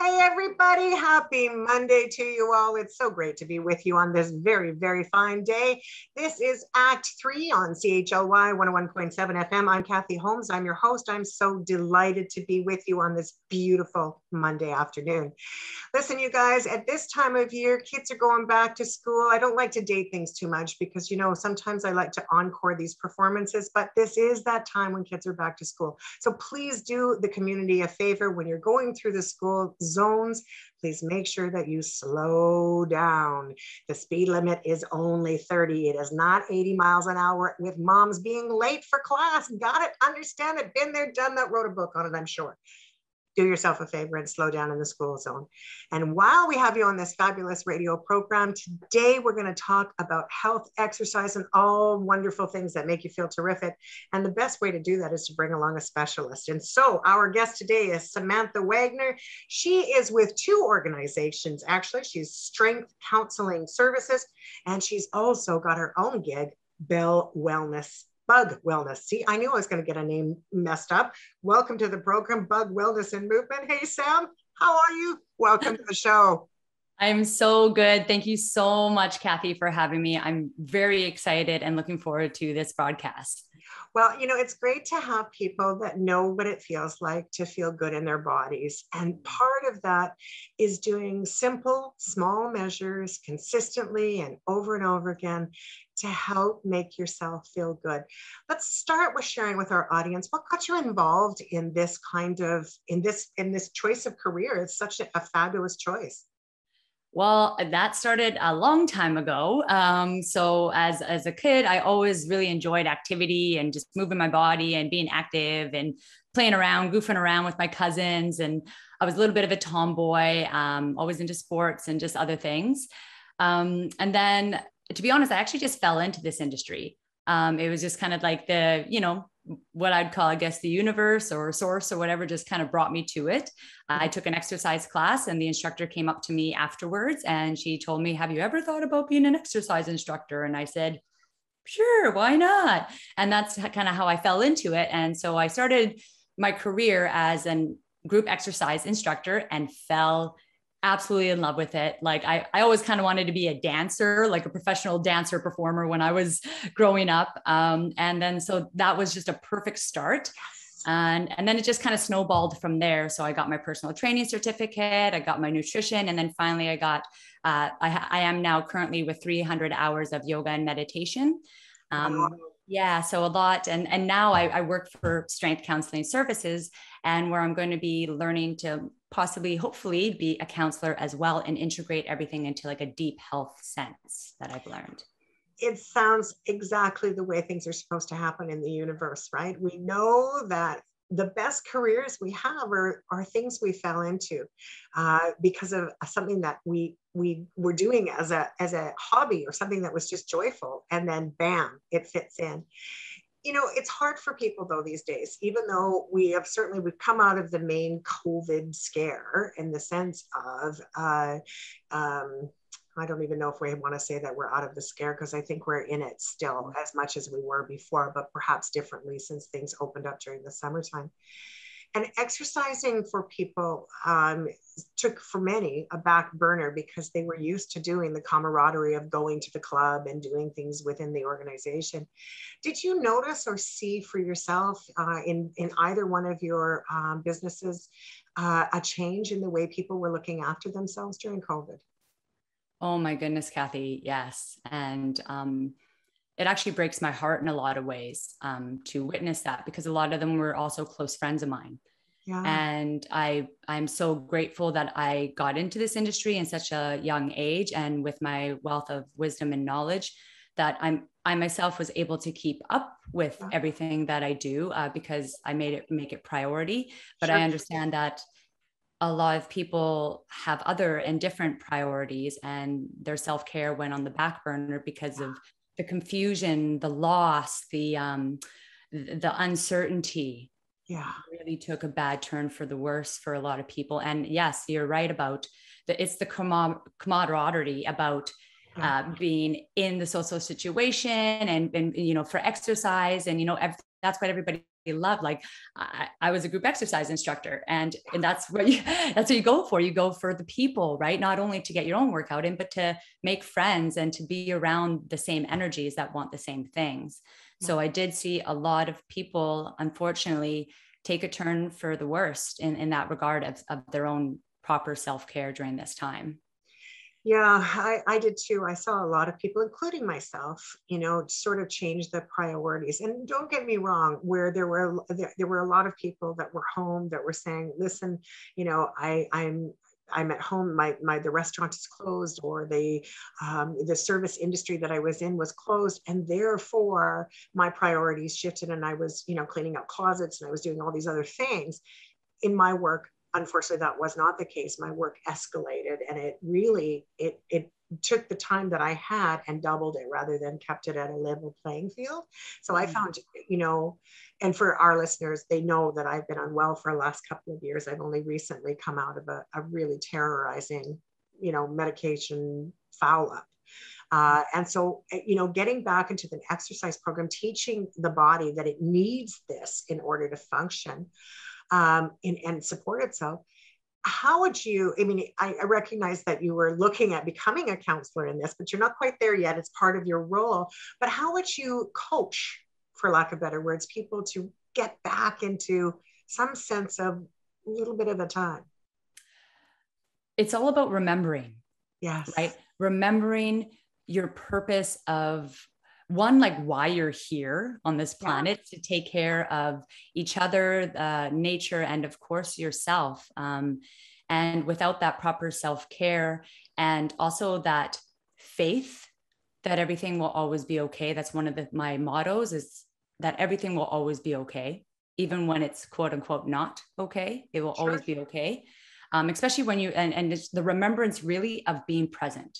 Hey, everybody. Happy Monday to you all. It's so great to be with you on this very, very fine day. This is Act 3 on CHLY 101.7 FM. I'm Kathy Holmes. I'm your host. I'm so delighted to be with you on this beautiful Monday afternoon. Listen, you guys, at this time of year, kids are going back to school. I don't like to date things too much because, sometimes I like to encore these performances, but this is that time when kids are back to school. So please do the community a favor when you're going through the school zones. Please make sure that you slow down. The speed limit is only 30. It is not 80 miles an hour with moms being late for class. Got it? Understand it. Been there, done that, wrote a book on it, I'm sure. Do yourself a favor and slow down in the school zone. And while we have you on this fabulous radio program, today we're going to talk about health, exercise, and all wonderful things that make you feel terrific. And the best way to do that is to bring along a specialist. And so our guest today is Samantha Waagenaar. She is with two organizations, actually. She's Strength Counselling Services, and she's also got her own gig, Bug Wellness. See, I knew I was going to get a name messed up. Welcome to the program, Bug Wellness and Movement. Hey, Sam, how are you? Welcome to the show. I'm so good. Thank you so much, Kathy, for having me. I'm very excited and looking forward to this broadcast. Well, it's great to have people that know what it feels like to feel good in their bodies. And part of that is doing simple, small measures consistently and over again to help make yourself feel good. Let's start with sharing with our audience what got you involved in this in this choice of career. It's such a fabulous choice. Well, that started a long time ago. So as a kid, I always really enjoyed activity and just moving my body and being active and playing around, goofing around with my cousins. And I was a little bit of a tomboy, always into sports and just other things. And then, to be honest, I actually just fell into this industry. It was just kind of like what I'd call, I guess, the universe or source or whatever just kind of brought me to it. I took an exercise class and the instructor came up to me afterwards and she told me, "Have you ever thought about being an exercise instructor?" And I said, "Sure, why not?" And that's kind of how I fell into it. And so I started my career as a group exercise instructor and fell absolutely in love with it. Like I always kind of wanted to be a dancer, like a professional dancer performer when I was growing up. And then, so that was just a perfect start. And then it just kind of snowballed from there. So I got my personal training certificate, I got my nutrition. And then finally I got, I am now currently with 300 hours of yoga and meditation. Yeah, so a lot. And now I work for Strength Counselling Services, and where I'm going to be learning to possibly, hopefully, be a counselor as well and integrate everything into like a deep health sense that I've learned. It sounds exactly the way things are supposed to happen in the universe, right? We know that the best careers we have are things we fell into because of something that we were doing as a hobby or something that was just joyful, and then bam, it fits in. It's hard for people though these days, even though we've come out of the main COVID scare in the sense of I don't even know if we want to say that we're out of the scare, because I think we're in it still as much as we were before, but perhaps differently since things opened up during the summertime. And exercising for people took, for many, a back burner because they were used to doing the camaraderie of going to the club and doing things within the organization. Did you notice or see for yourself in either one of your businesses a change in the way people were looking after themselves during COVID? Oh my goodness, Kathy. Yes. And it actually breaks my heart in a lot of ways to witness that, because a lot of them were also close friends of mine. Yeah. And I'm so grateful that I got into this industry in such a young age, and with my wealth of wisdom and knowledge, that I myself was able to keep up with everything that I do because I make it priority. But sure. I understand that a lot of people have other and different priorities, and their self-care went on the back burner because of the confusion, the loss, the uncertainty. Yeah, really took a bad turn for the worse for a lot of people. And yes, you're right about it's the camaraderie about being in the social situation and for exercise, and that's what everybody loved. Like I was a group exercise instructor, and that's what you go for. You go for the people, right? Not only to get your own workout in, but to make friends and to be around the same energies that want the same things. So I did see a lot of people, unfortunately, take a turn for the worst in that regard of their own proper self-care during this time. Yeah, I did too. I saw a lot of people, including myself, sort of change the priorities. And don't get me wrong, where there were a lot of people that were home that were saying, listen, I'm at home, the restaurant is closed, or the service industry that I was in was closed. And therefore my priorities shifted, and I was, cleaning out closets, and I was doing all these other things in my work. Unfortunately, that was not the case. My work escalated, and it really, it took the time that I had and doubled it rather than kept it at a level playing field. So I found, and for our listeners, they know that I've been unwell for the last couple of years. I've only recently come out of a really terrorizing, medication foul up. And so, getting back into the exercise program, teaching the body that it needs this in order to function, and support itself. How would you, I recognize that you were looking at becoming a counselor in this, but you're not quite there yet. It's part of your role. But how would you coach, for lack of better words, people to get back into some sense of a little bit of a time? It's all about remembering. Yes. Right? Remembering your purpose of, one, like why you're here on this planet, to take care of each other, nature, and of course yourself. And without that proper self-care, and also that faith that everything will always be okay. That's one of my mottos, is that everything will always be okay, even when it's quote unquote not okay. It will always be okay. Especially when and it's the remembrance really of being present.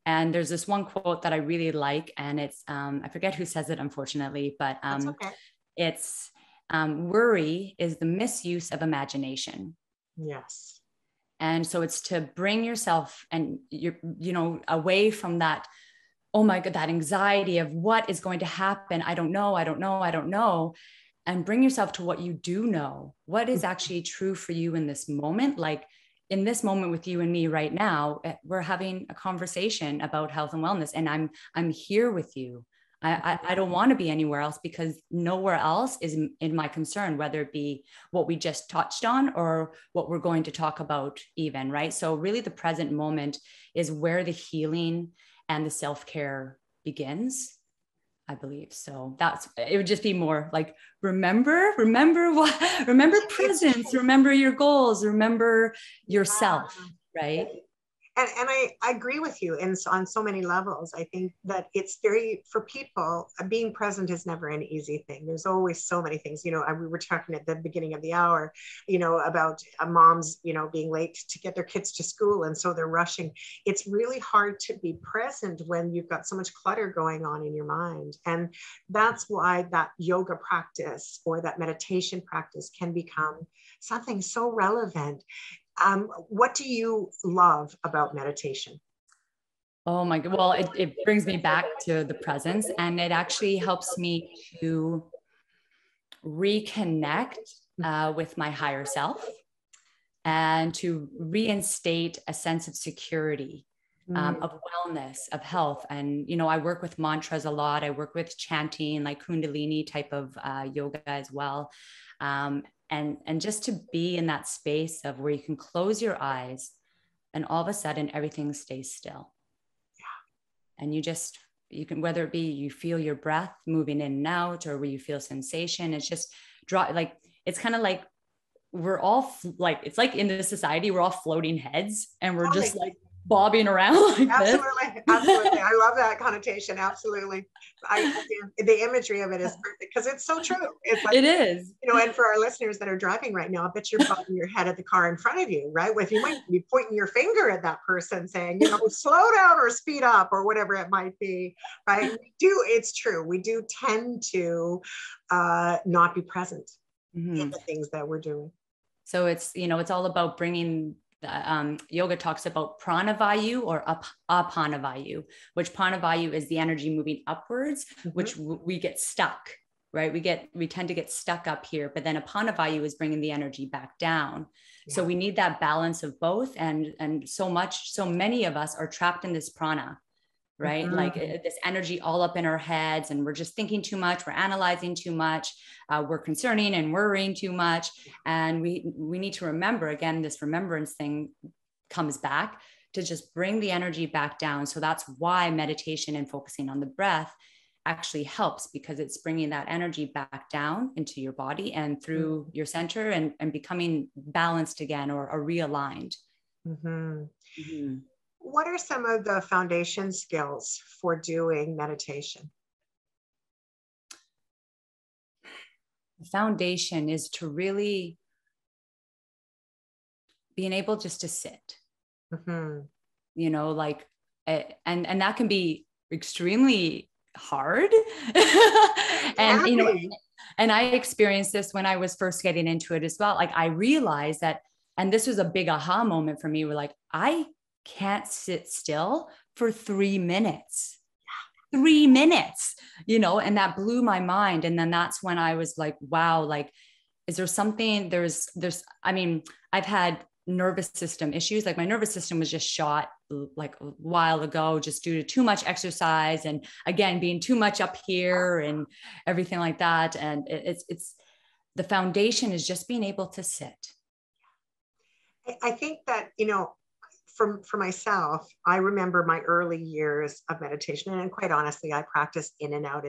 And there's this one quote that I really like, and it's, I forget who says it, unfortunately, but it's, worry is the misuse of imagination. Yes. And so it's to bring yourself and away from that, oh my God, that anxiety of what is going to happen. I don't know. And bring yourself to what you do know. What is actually true for you in this moment? Like, in this moment with you and me right now, we're having a conversation about health and wellness, and I'm here with you. I don't want to be anywhere else, because nowhere else is in my concern, whether it be what we just touched on or what we're going to talk about even, right? So really the present moment is where the healing and the self-care begins, I believe. So it would just be more like, remember presence, remember your goals, remember yourself, right? And I agree with you on so many levels. I think that it's for people, being present is never an easy thing. There's always so many things, we were talking at the beginning of the hour, about moms, being late to get their kids to school. And so they're rushing. It's really hard to be present when you've got so much clutter going on in your mind. And that's why that yoga practice or that meditation practice can become something so relevant. What do you love about meditation? Oh my God. Well, it brings me back to the presence, and it actually helps me to reconnect with my higher self, and to reinstate a sense of security, of wellness, of health. And, I work with mantras a lot. I work with chanting, like Kundalini type of yoga as well. And just to be in that space of where you can close your eyes and all of a sudden everything stays still. Yeah. And you can, whether it be you feel your breath moving in and out, or where you feel sensation, it's just it's kind of like we're all it's like in this society, we're all floating heads, and we're just like bobbing around like absolutely this. Absolutely. I love that connotation. Absolutely. The imagery of it is perfect, because it's so true. It's like, it is, and for our listeners that are driving right now, I bet you're bobbing your head at the car in front of you, right? If you might be pointing your finger at that person saying, slow down or speed up or whatever it might be, right? It's true. We do tend to not be present in the things that we're doing. So it's, it's all about bringing yoga talks about pranavayu or apanavayu, which pranavayu is the energy moving upwards, which we get stuck, right? We tend to get stuck up here, but then Apanavayu is bringing the energy back down. Yeah. So we need that balance of both. And so many of us are trapped in this prana, right? Mm-hmm. Like this energy all up in our heads, and we're just thinking too much. We're analyzing too much. We're concerning and worrying too much. And we need to remember, again, this remembrance thing comes back to just bring the energy back down. So that's why meditation and focusing on the breath actually helps, because it's bringing that energy back down into your body and through your center, and becoming balanced again, or realigned. Mm-hmm. Mm-hmm. What are some of the foundation skills for doing meditation? The foundation is to really being able just to sit, mm-hmm. you know, like, and that can be extremely hard. And, you know, and I experienced this when I was first getting into it as well. Like, I realized that, and this was a big aha moment for me, where like, I can't sit still for 3 minutes. 3 minutes, you know, and that blew my mind. And then that's when I was like, wow, like, is there something, I mean, I've had nervous system issues. Like, my nervous system was just shot like a while ago, just due to too much exercise. And again, being too much up here and everything like that. And it's the foundation is just being able to sit. I think that, you know, for myself, I remember my early years of meditation, and quite honestly, I practice in and out,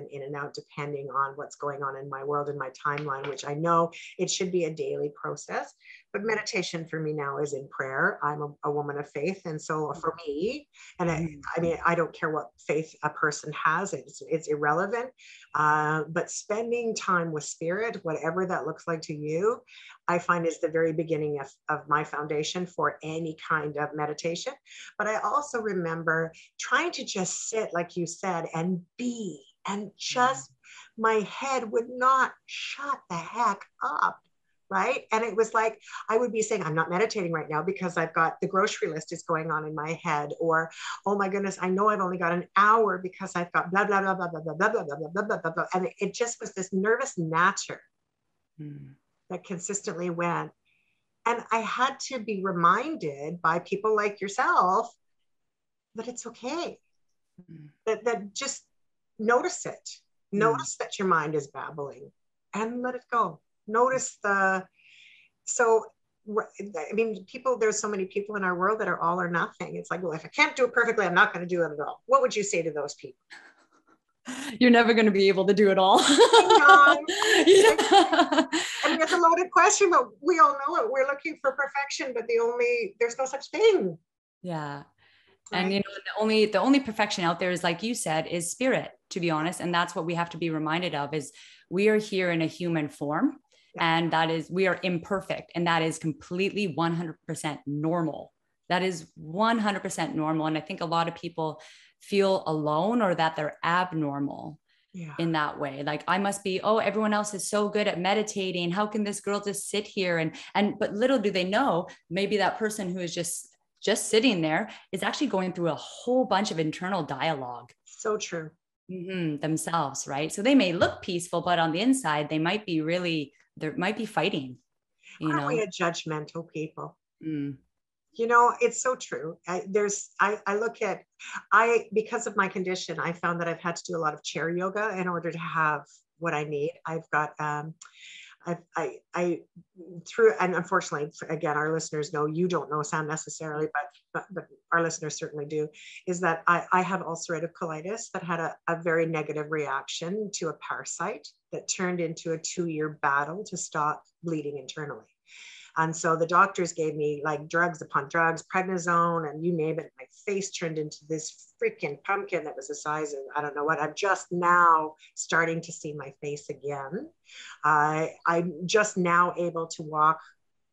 depending on what's going on in my world and my timeline, which I know it should be a daily process. But meditation for me now is in prayer. I'm a woman of faith. And so for me, and I mean, I don't care what faith a person has, it's irrelevant. But spending time with spirit, whatever that looks like to you, I find is the very beginning of my foundation for any kind of meditation. But I also remember trying to just sit, like you said, and be, and just my head would not shut the heck up. Right. And it was like, I would be saying, I'm not meditating right now because I've got the grocery list is going on in my head, or, oh my goodness, I know I've only got an hour because I've got blah, blah, blah, blah, blah, blah, blah, blah, blah, blah, blah, blah, blah. And it just was this nervous natter that consistently went. And I had to be reminded by people like yourself that it's okay, that just notice it, notice that your mind is babbling and let it go. Notice I mean, there's so many people in our world that are all or nothing. It's like, well, if I can't do it perfectly, I'm not going to do it at all. What would you say to those people? You're never going to be able to do it all. I mean, it's a loaded question, but we all know it. We're looking for perfection, but there's no such thing. Yeah. Right. And, you know, the only perfection out there is, like you said, is spirit, to be honest. And that's what we have to be reminded of, is we are here in a human form. And that is, we are imperfect, and that is completely 100% normal. That is 100% normal. And I think a lot of people feel alone, or that they're abnormal in that way. Like, I must be, oh, everyone else is so good at meditating. How can this girl just sit here? But little do they know, maybe that person who is just sitting there is actually going through a whole bunch of internal dialogue. So true. Themselves, right? So they may look peaceful, but on the inside, they might be fighting. Aren't we a judgmental people? You know, it's so true. Because of my condition, I found that I've had to do a lot of chair yoga in order to have what I need. I've got, and unfortunately, again, our listeners know, you don't know Sam necessarily, but our listeners certainly do, is that I have ulcerative colitis that had a very negative reaction to a parasite that turned into a 2-year battle to stop bleeding internally. And so the doctors gave me like drugs upon drugs, prednisone, and you name it. My face turned into this freaking pumpkin that was the size of, I don't know what. I'm just now starting to see my face again. I'm just now able to walk,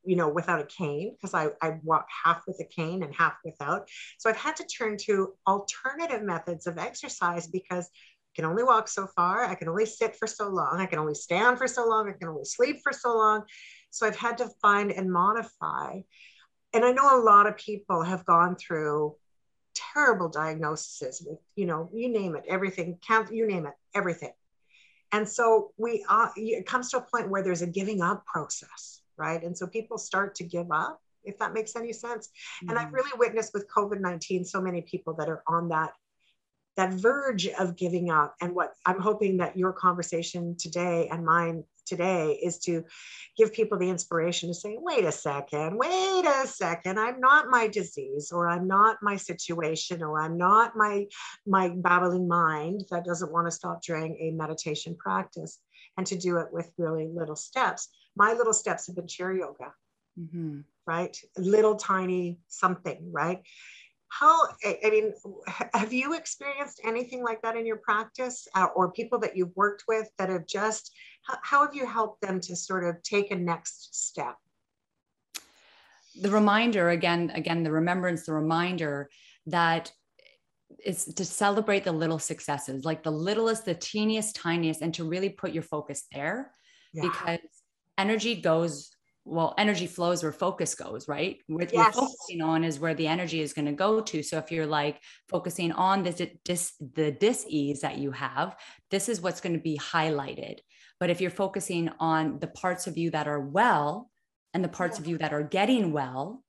you know, without a cane, because I walk half with a cane and half without. So I've had to turn to alternative methods of exercise, because I can only walk so far. I can only sit for so long. I can only stand for so long. I can only sleep for so long. So I've had to find and modify. And I know a lot of people have gone through terrible diagnoses with, you know, you name it, everything, you name it, everything. And so it comes to a point where there's a giving up process, right? And so people start to give up, if that makes any sense. Mm-hmm. And I've really witnessed with COVID-19, so many people that are on that verge of giving up. And what I'm hoping that your conversation today and mine today is to give people the inspiration to say, wait a second, I'm not my disease, or I'm not my situation, or I'm not my babbling mind that doesn't want to stop during a meditation practice, and to do it with really little steps. My little steps have been chair yoga, mm-hmm. right? Little tiny something, right? Have you experienced anything like that in your practice, or people that you've worked with that have just, how have you helped them to sort of take a next step? The reminder, again, the remembrance, the reminder that it's to celebrate the little successes, like the littlest, the teeniest, tiniest, and to really put your focus there. Yeah. Because energy flows where focus goes, right? What you're focusing on is where the energy is going to go to. So if you're like focusing on the dis-ease that you have, this is what's going to be highlighted. But if you're focusing on the parts of you that are well and the parts of you that are getting well,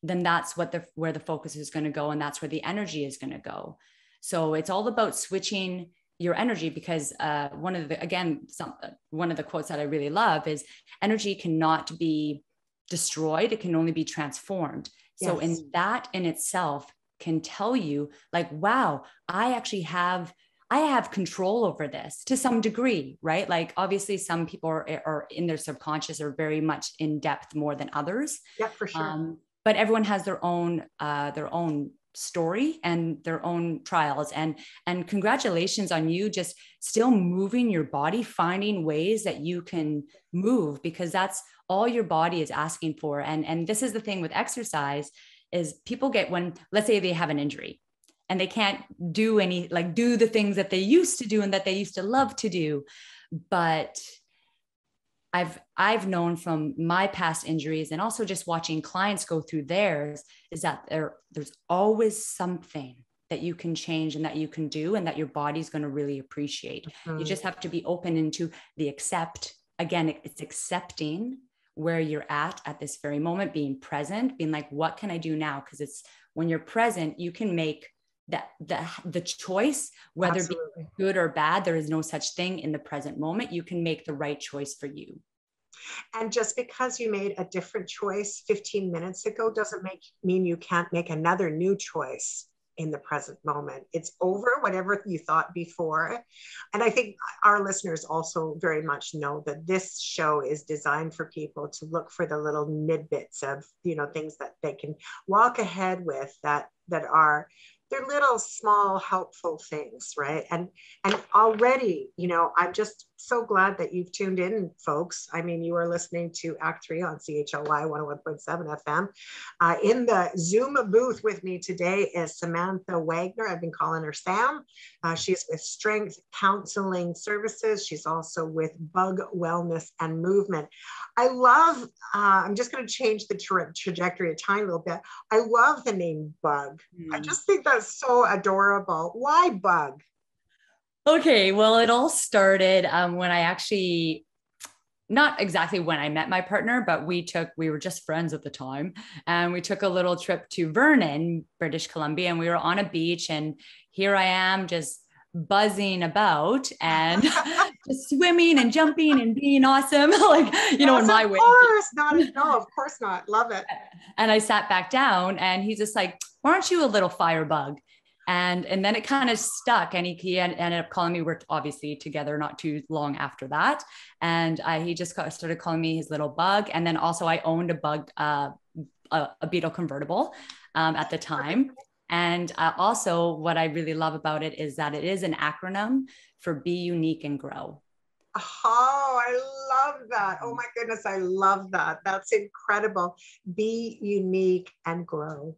then that's where the focus is going to go. And that's where the energy is going to go. So it's all about switching your energy, because one of the quotes that I really love is, energy cannot be destroyed. It can only be transformed. Yes. So in that in itself can tell you, like, wow, I have control over this to some degree, right? Like, obviously some people are in their subconscious are very much in depth more than others. Yeah, for sure. But everyone has their own story and their own trials, and congratulations on you just still moving your body, finding ways that you can move, because that's all your body is asking for. And this is the thing with exercise, is people get, when, let's say they have an injury and they can't do the things that they used to do and that they used to love to do. But I've known from my past injuries, and also just watching clients go through theirs, is that there's always something that you can change and that you can do, and that your body's going to really appreciate. Mm-hmm. You just have to be open into the accept. Again, it's accepting where you're at this very moment, being present, being like, what can I do now? Because it's when you're present, you can make the choice, whether it be good or bad. There is no such thing in the present moment. You can make the right choice for you. And just because you made a different choice 15 minutes ago doesn't mean you can't make another new choice in the present moment. It's over whatever you thought before. And I think our listeners also very much know that this show is designed for people to look for the little tidbits of, things that they can walk ahead with that are, they're little small helpful things, right? And already, I'm just so glad that you've tuned in, folks. I mean, you are listening to Act 3 on CHLY 101.7 FM. In the Zoom booth with me today is Samantha Waagenaar. I've been calling her Sam. She's with Strength Counselling Services. She's also with Bug Wellness and Movement. I love, I'm just going to change the trajectory a tiny little bit. I love the name Bug. I just think that's so adorable. Why Bug? Okay, well, it all started when I actually, not exactly when I met my partner, but we were just friends at the time, and we took a little trip to Vernon, British Columbia, and we were on a beach, and here I am just buzzing about and just swimming and jumping and being awesome, like, in my way. Of course not. Love it. And I sat back down, and he's just like, "Why aren't you a little firebug?" And then it kind of stuck, and he ended up calling me. We worked obviously together not too long after that. And he just started calling me his little bug. And then also I owned a bug, a Beetle convertible at the time. And also what I really love about it is that it is an acronym for Be Unique and Grow. Oh, I love that. Oh my goodness, I love that. That's incredible. Be unique and grow.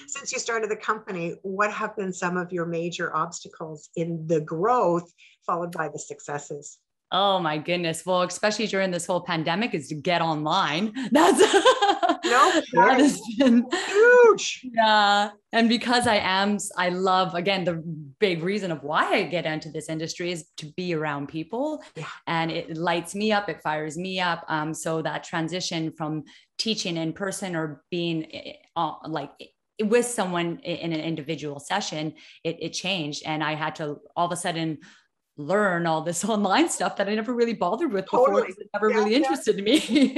Since you started the company, what have been some of your major obstacles in the growth followed by the successes? Oh my goodness. Well, especially during this whole pandemic is to get online. That's No that kidding. has been Huge. yeah. And because I love, again, the big reason of why I get into this industry is to be around people, Yeah. and it lights me up, it fires me up. So that transition from teaching in person or being like with someone in an individual session, it changed. And I had to all of a sudden learn all this online stuff that I never really bothered with before, Totally. because it never Yeah, really interested me.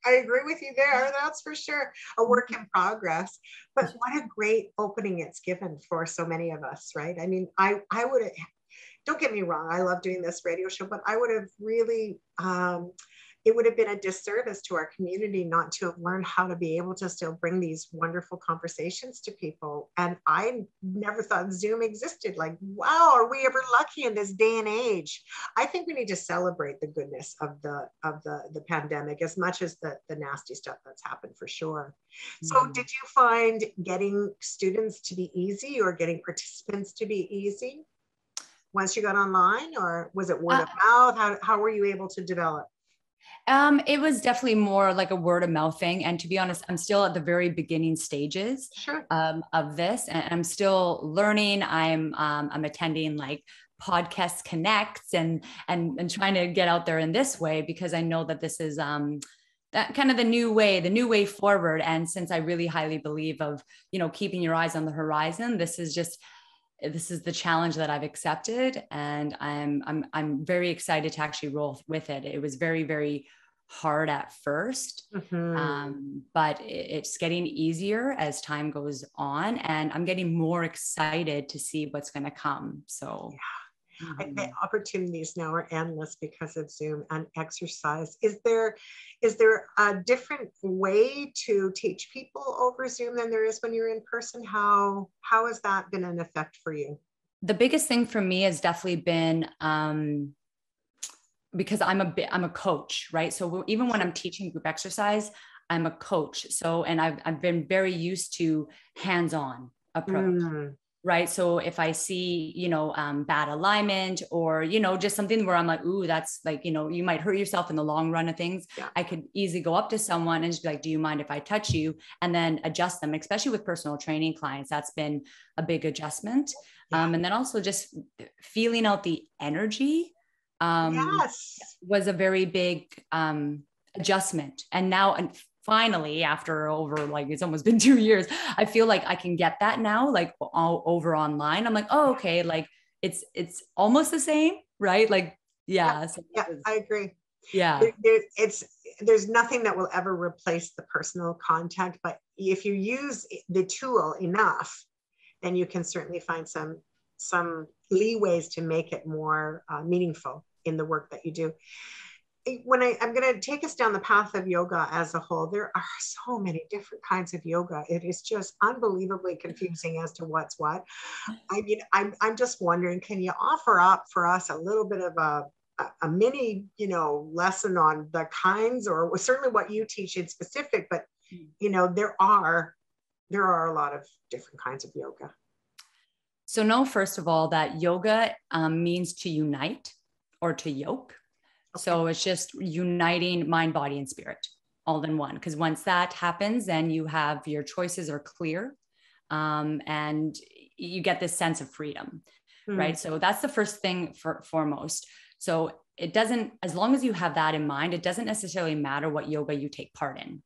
I agree with you there. That's for sure. A work in progress. But what a great opening it's given for so many of us, right? I mean, I would have, don't get me wrong, I love doing this radio show, but I would have really, it would have been a disservice to our community not to have learned how to be able to still bring these wonderful conversations to people. And I never thought Zoom existed. Like, wow, are we ever lucky in this day and age? I think we need to celebrate the goodness of the pandemic as much as the nasty stuff that's happened, for sure. So did you find getting students to be easy or getting participants to be easy once you got online, or was it word of mouth? How were you able to develop? It was definitely more like a word of mouth thing. And to be honest, I'm still at the very beginning stages Sure. of this, and I'm still learning. I'm attending like podcast connects and trying to get out there in this way, because I know that this is that kind of the new way forward. And since I really highly believe of, keeping your eyes on the horizon, this is the challenge that I've accepted, and I'm very excited to actually roll with it. It was very, very hard at first, but it's getting easier as time goes on, and I'm getting more excited to see what's going to come. So the opportunities now are endless because of Zoom and exercise. Is there a different way to teach people over Zoom than there is when you're in person? How has that been an effect for you? The biggest thing for me has definitely been because I'm a coach, right? So even when I'm teaching group exercise, I'm a coach. So, and I've been very used to hands-on approach. Right. So if I see, bad alignment or, just something where I'm like, ooh, that's like, you might hurt yourself in the long run of things. Yeah. I could easily go up to someone and just be like, do you mind if I touch you? And then adjust them, especially with personal training clients. That's been a big adjustment. Yeah. And then also just feeling out the energy was a very big adjustment. And now, finally, after over it's almost been 2 years, I feel like I can get that now, like all over online. I'm like, oh, okay. Like it's almost the same, right? Like, yeah. So I agree. Yeah. There's nothing that will ever replace the personal contact, but if you use the tool enough, then you can certainly find some leeways to make it more meaningful in the work that you do. When I'm going to take us down the path of yoga as a whole, there are so many different kinds of yoga. It is just unbelievably confusing as to what's what. I mean, I'm just wondering, can you offer up for us a little bit of a mini, lesson on the kinds, or certainly what you teach in specific, but, there are a lot of different kinds of yoga. So know, first of all, that yoga means to unite or to yoke. Okay. So it's just uniting mind, body, and spirit all in one. Because once that happens, then you have your choices are clear, and you get this sense of freedom, right? So that's the first thing foremost. So it doesn't, as long as you have that in mind, it doesn't necessarily matter what yoga you take part in.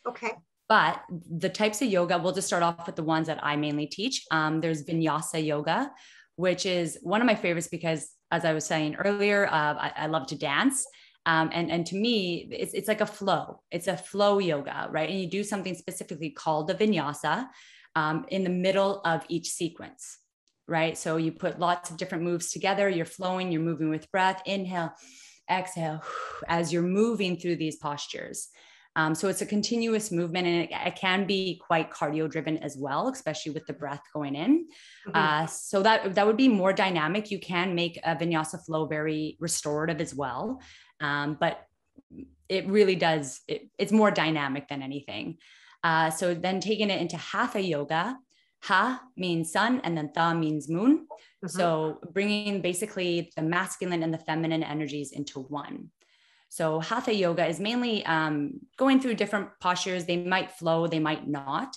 Okay. But the types of yoga, we'll just start off with the ones that I mainly teach. There's vinyasa yoga, which is one of my favorites because, as I was saying earlier, I love to dance. And to me, it's like a flow. It's a flow yoga, right? And you do something specifically called the vinyasa in the middle of each sequence, right? So you put lots of different moves together. You're flowing, you're moving with breath. Inhale, exhale, as you're moving through these postures. So it's a continuous movement, and it can be quite cardio driven as well, especially with the breath going in. So that would be more dynamic. You can make a vinyasa flow very restorative as well. But it really does, it's more dynamic than anything. So then taking it into hatha yoga, ha means sun, and then tha means moon. So bringing basically the masculine and the feminine energies into one. So hatha yoga is mainly going through different postures. They might flow, they might not,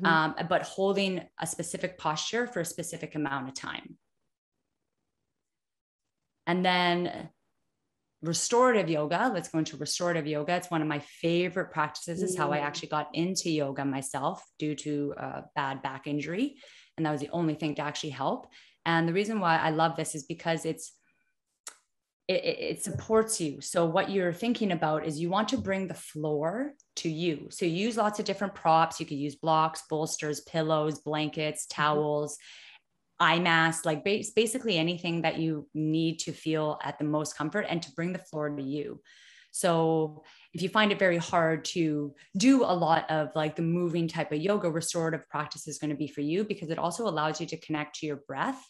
but holding a specific posture for a specific amount of time. And then restorative yoga, let's go into restorative yoga. It's one of my favorite practices. It's how I actually got into yoga myself due to a bad back injury. And that was the only thing to actually help. And the reason why I love this is because it supports you. So what you're thinking about is you want to bring the floor to you. So you use lots of different props. You could use blocks, bolsters, pillows, blankets, towels, eye mask, like basically anything that you need to feel at the most comfort and to bring the floor to you. So if you find it very hard to do a lot of like the moving type of yoga, restorative practice is going to be for you because it also allows you to connect to your breath.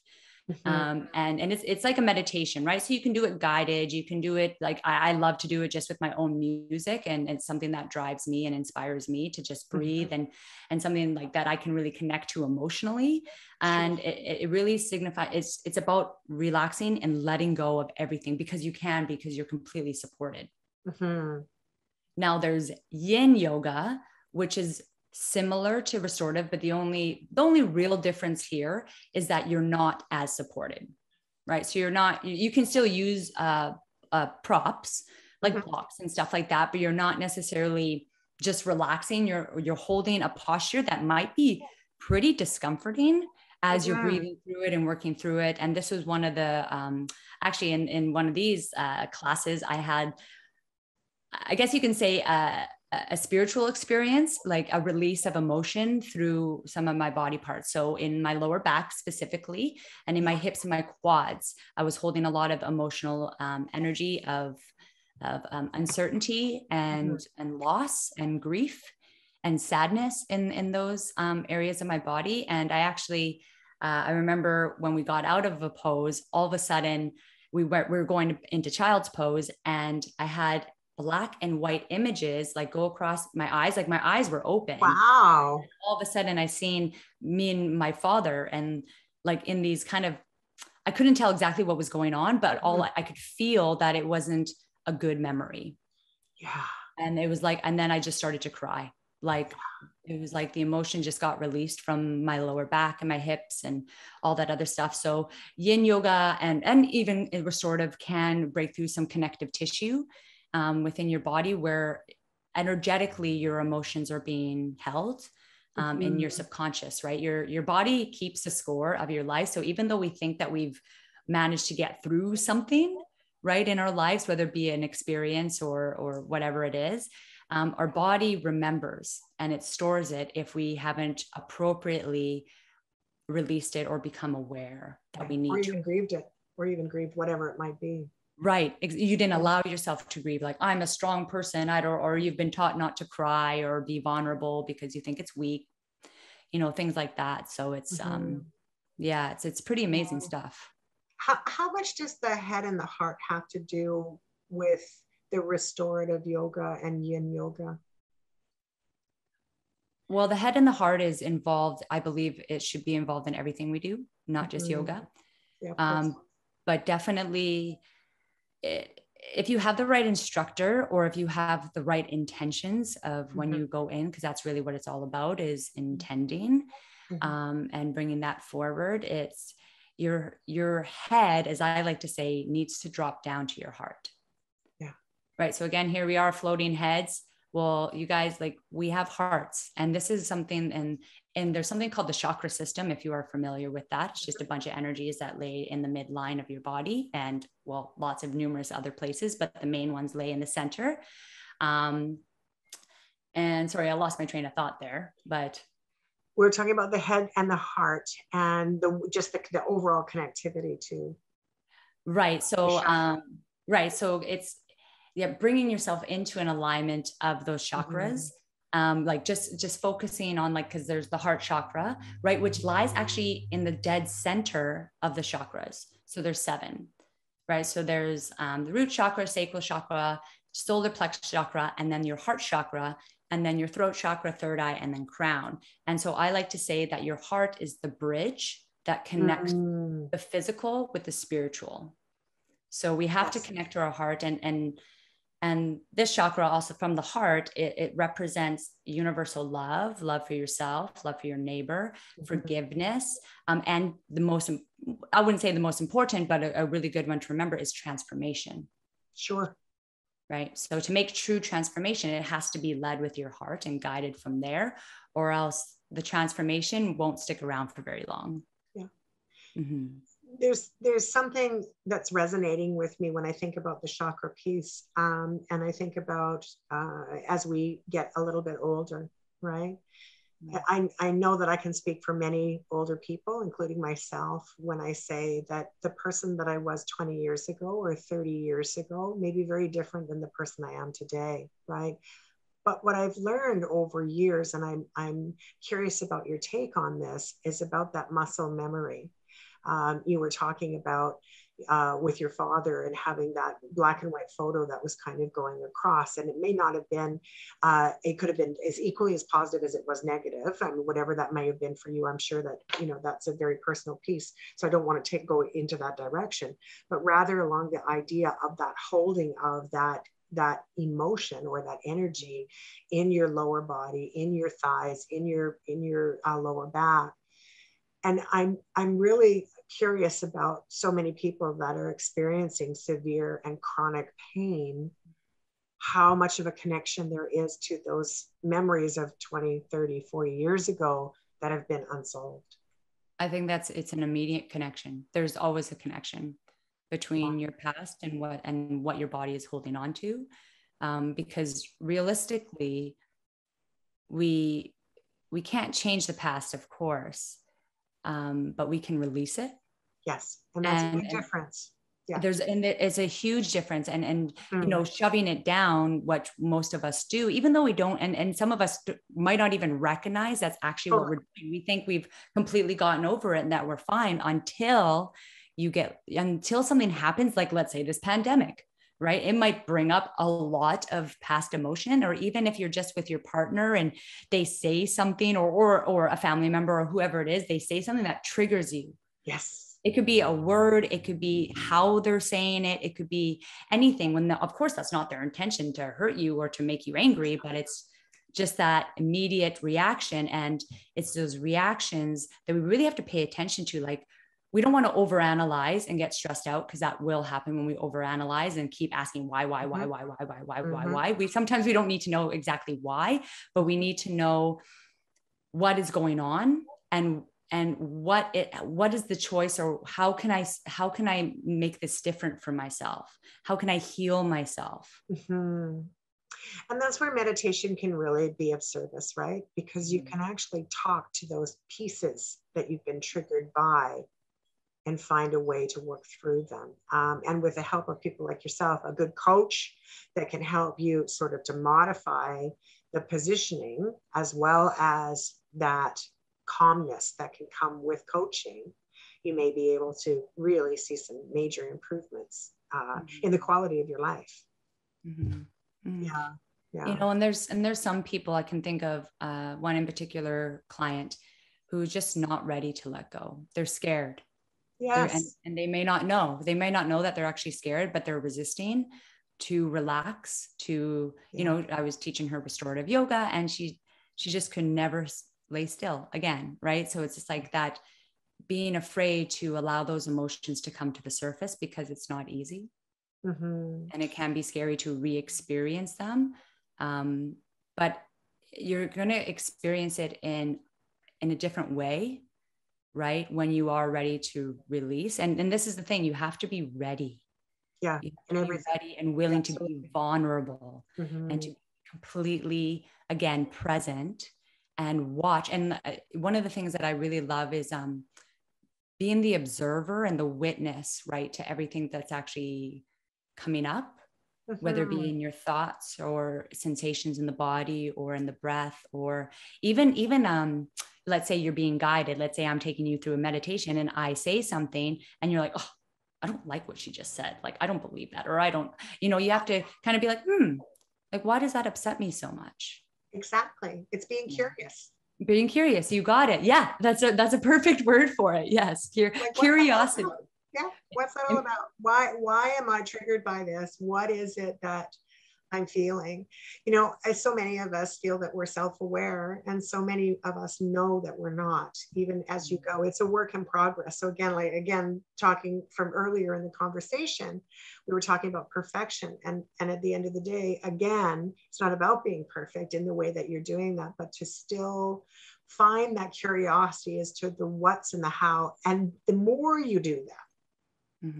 And it's like a meditation, right? So you can do it guided. You can do it like I love to do it just with my own music, and it's something that drives me and inspires me to just breathe and something like that I can really connect to emotionally. And it really signifies it's about relaxing and letting go of everything because you're completely supported. Now there's yin yoga, which is similar to restorative, but the only real difference here is that you're not as supported, right? So you can still use props like blocks and stuff like that, but you're not necessarily just relaxing. You're holding a posture that might be pretty discomforting as you're breathing through it and working through it. And this was one of the actually in one of these classes I had, I guess you can say a spiritual experience, like a release of emotion through some of my body parts. So in my lower back specifically, and in my hips and my quads, I was holding a lot of emotional energy of uncertainty and loss and grief and sadness in those areas of my body. And I actually, I remember when we got out of a pose, all of a sudden we were going into child's pose, and I had black and white images like go across my eyes, like my eyes were open. Wow. And all of a sudden I seen me and my father, and like in these kind of, I couldn't tell exactly what was going on, but all I could feel that it wasn't a good memory. Yeah. And it was like, and then I just started to cry. Like it was like the emotion just got released from my lower back and my hips and all that other stuff. So yin yoga and even restorative can break through some connective tissue within your body where energetically your emotions are being held in your subconscious, right? Your body keeps a score of your life. So even though we think that we've managed to get through something, right, in our lives, whether it be an experience or whatever it is, our body remembers and it stores it if we haven't appropriately released it or become aware that we need or even grieved it, or even grieved whatever it might be. Right. You didn't allow yourself to grieve. Like, I'm a strong person. Or you've been taught not to cry or be vulnerable because you think it's weak, things like that. So it's, it's pretty amazing stuff. How much does the head and the heart have to do with the restorative yoga and yin yoga? Well, the head and the heart is involved. I believe it should be involved in everything we do, not just yoga. Yeah, but definitely, if you have the right instructor or if you have the right intentions of when you go in, because that's really what it's all about, is intending and bringing that forward. It's your head, as I like to say, needs to drop down to your heart. Yeah. Right. So again, here we are, floating heads. Well, you guys, like, we have hearts, and this is something, and there's something called the chakra system. If you are familiar with that, it's just a bunch of energies that lay in the midline of your body, and well, lots of numerous other places, but the main ones lay in the center. And sorry, I lost my train of thought there, but we're talking about the head and the heart and the overall connectivity too. Right. So, right. So it's, bringing yourself into an alignment of those chakras. Like just focusing on, like, because there's the heart chakra, right, which lies actually in the dead center of the chakras. So there's 7, right? So there's the root chakra, sacral chakra, solar plexus chakra, and then your heart chakra, and then your throat chakra, third eye, and then crown. And so I like to say that your heart is the bridge that connects the physical with the spiritual. So we have to connect to our heart, and this chakra also from the heart, it represents universal love for yourself, love for your neighbor, forgiveness. And I wouldn't say the most important, but a really good one to remember is transformation. Sure. Right. So to make true transformation, it has to be led with your heart and guided from there, or else the transformation won't stick around for very long. Yeah. Mm-hmm. There's something that's resonating with me when I think about the chakra piece. And I think about as we get a little bit older, right? I know that I can speak for many older people, including myself, when I say that the person that I was 20 years ago or 30 years ago may be very different than the person I am today, right? But what I've learned over years, and I'm curious about your take on this, is about that muscle memory. You were talking about with your father and having that black and white photo that was kind of going across, and it may not have been, it could have been as equally as positive as it was negative. I mean, whatever that may have been for you, I'm sure that, you know, that's a very personal piece. So I don't want to go into that direction, but rather along the idea of that holding of that emotion or that energy in your lower body, in your thighs, in your lower back. And I'm really curious about so many people that are experiencing severe and chronic pain, how much of a connection there is to those memories of 20, 30, 40 years ago that have been unsolved. I think it's an immediate connection. There's always a connection between your past and what your body is holding on to. Because realistically, we can't change the past, of course. But we can release it. Yes. And that's a big difference. Yeah. It's a huge difference. And you know, shoving it down, what most of us do, even though we don't, and some of us might not even recognize that's actually what we're doing. We think we've completely gotten over it and that we're fine until something happens, like let's say this pandemic, right? It might bring up a lot of past emotion, or even if you're just with your partner and they say something, or a family member or whoever it is, they say something that triggers you. Yes. It could be a word, it could be how they're saying it, it could be anything. Of course, that's not their intention to hurt you or to make you angry, but it's just that immediate reaction. And it's those reactions that we really have to pay attention to. Like, we don't want to overanalyze and get stressed out, because that will happen when we overanalyze and keep asking why. Sometimes we don't need to know exactly why, but we need to know what is going on and what is the choice, or how can I make this different for myself? How can I heal myself? Mm-hmm. And that's where meditation can really be of service, right? Because you can actually talk to those pieces that you've been triggered by and find a way to work through them. And with the help of people like yourself, a good coach that can help you sort of to modify the positioning, as well as that calmness that can come with coaching, you may be able to really see some major improvements in the quality of your life. Mm-hmm. Mm-hmm. Yeah. Yeah. You know, and there's some people, I can think of one in particular client who's just not ready to let go. They're scared. Yes. And they may not know that they're actually scared, but they're resisting to relax, you know, I was teaching her restorative yoga, and she just could never lay still again. Right. So it's just like that, being afraid to allow those emotions to come to the surface, because it's not easy. Mm-hmm. And it can be scary to re-experience them. But you're going to experience it in a different way, right? When you are ready to release. And this is the thing, you have to be ready. Yeah. You have to be ready and willing to be vulnerable, and to be completely, again, present and watch. And one of the things that I really love is being the observer and the witness, right, to everything that's actually coming up, whether it be in your thoughts or sensations in the body or in the breath, or even let's say you're being guided. Let's say I'm taking you through a meditation and I say something and you're like, oh, I don't like what she just said. Like, I don't believe that. Or I don't, you know, you have to kind of be like, like, why does that upset me so much? Exactly. It's being curious. Being curious. You got it. Yeah. That's a perfect word for it. Yes. Like, Curiosity. Yeah. What's that all about? Why am I triggered by this? What is it that I'm feeling? As so many of us feel that we're self-aware, and so many of us know that we're not. Even as you go, it's a work in progress. So again, talking from earlier in the conversation, we were talking about perfection, and at the end of the day, again, it's not about being perfect in the way that you're doing that, but to still find that curiosity as to the what's and the how. And the more you do that,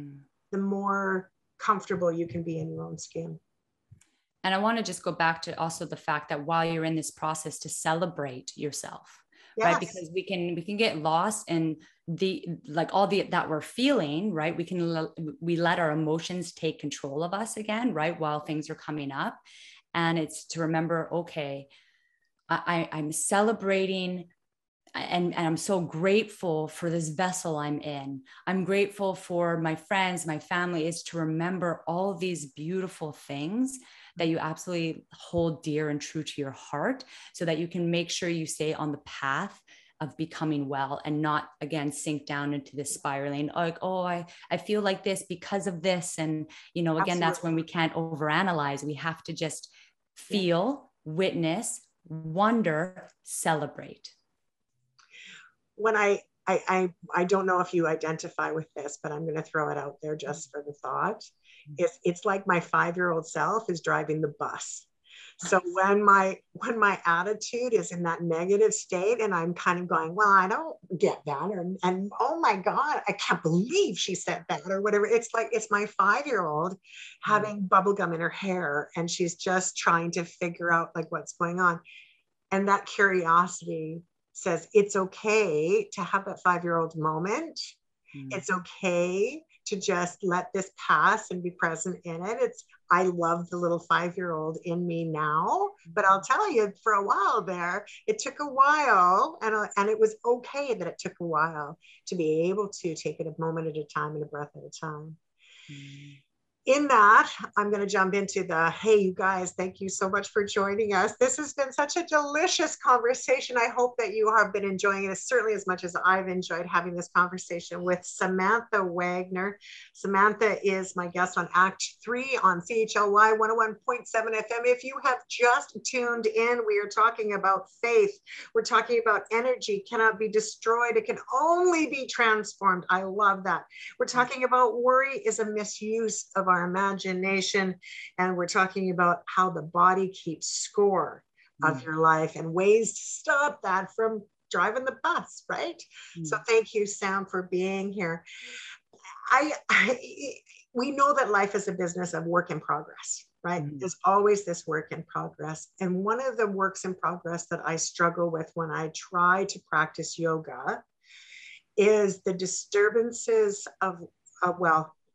the more comfortable you can be in your own skin. And I want to just go back to also the fact that while you're in this process, to celebrate yourself, yes. Right? Because we can get lost in that we're feeling, right? We let our emotions take control of us again, right? While things are coming up. And it's to remember, okay, I'm celebrating, and I'm so grateful for this vessel I'm in. I'm grateful for my friends, my family, is to remember all these beautiful things that you absolutely hold dear and true to your heart, so that you can make sure you stay on the path of becoming well, and not, again, sink down into this spiraling, like, oh, I feel like this because of this. And, again, absolutely. That's when we can't overanalyze. We have to just feel, witness, wonder, celebrate. When I don't know if you identify with this, but I'm going to throw it out there just for the thought. It's like my 5-year-old self is driving the bus. So when my attitude is in that negative state, and I'm kind of going, well, I don't get that, and oh my God, I can't believe she said that, or whatever. It's like, it's my 5-year-old having bubblegum in her hair, and she's just trying to figure out like what's going on. And that curiosity says it's okay to have that 5-year-old moment. It's okay to just let this pass and be present in it. I love the little 5-year-old in me now, but I'll tell you, for a while there, it took a while, and it was okay that it took a while to be able to take it a moment at a time and a breath at a time. In that, I'm going to jump into hey, you guys, thank you so much for joining us. This has been such a delicious conversation. I hope that you have been enjoying it certainly as much as I've enjoyed having this conversation with Samantha Waagenaar. Samantha is my guest on Act 3 on CHLY 101.7 FM. If you have just tuned in, we are talking about faith. We're talking about energy cannot be destroyed. It can only be transformed. I love that. We're talking about worry is a misuse of our imagination, and we're talking about how the body keeps score of your life and ways to stop that from driving the bus, right? So thank you, Sam, for being here. We know that life is a business of work in progress, right? There's always this work in progress. And one of the works in progress that I struggle with when I try to practice yoga is the disturbances of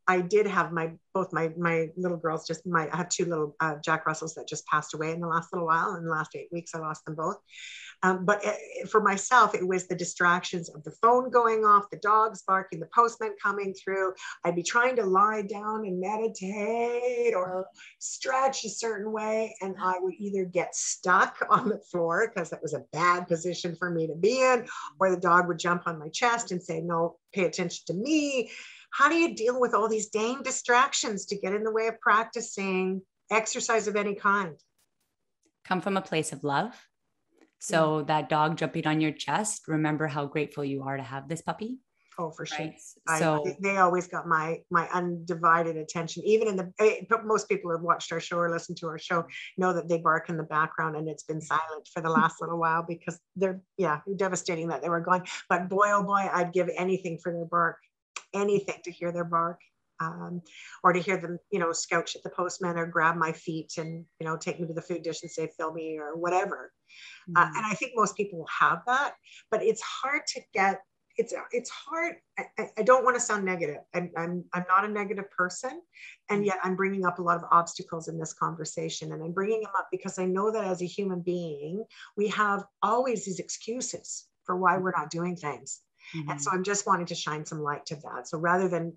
I did have both my little girls, I have 2 little Jack Russells that just passed away in the last little while. In the last 8 weeks, I lost them both. But for myself, it was the distractions of the phone going off, the dogs barking, the postman coming through. I'd be trying to lie down and meditate or stretch a certain way, and I would either get stuck on the floor because that was a bad position for me to be in, or the dog would jump on my chest and say, no, pay attention to me. How do you deal with all these dang distractions to get in the way of practicing exercise of any kind? Come from a place of love. So that dog jumping on your chest, remember how grateful you are to have this puppy. Oh, for sure. Right? They always got my undivided attention. Even most people who have watched our show or listened to our show know that they bark in the background, and it's been silent for the last little while because they're devastating that they were gone. But boy, oh boy, I'd give anything for their bark. Anything to hear their bark, or to hear them, scouch at the postman or grab my feet and, take me to the food dish and say, fill me, or whatever. And I think most people have that, but it's hard to get, it's hard. I don't want to sound negative. I'm not a negative person. And yet I'm bringing up a lot of obstacles in this conversation, and I'm bringing them up because I know that as a human being, we have always these excuses for why we're not doing things. And so I'm just wanting to shine some light to that. So rather than,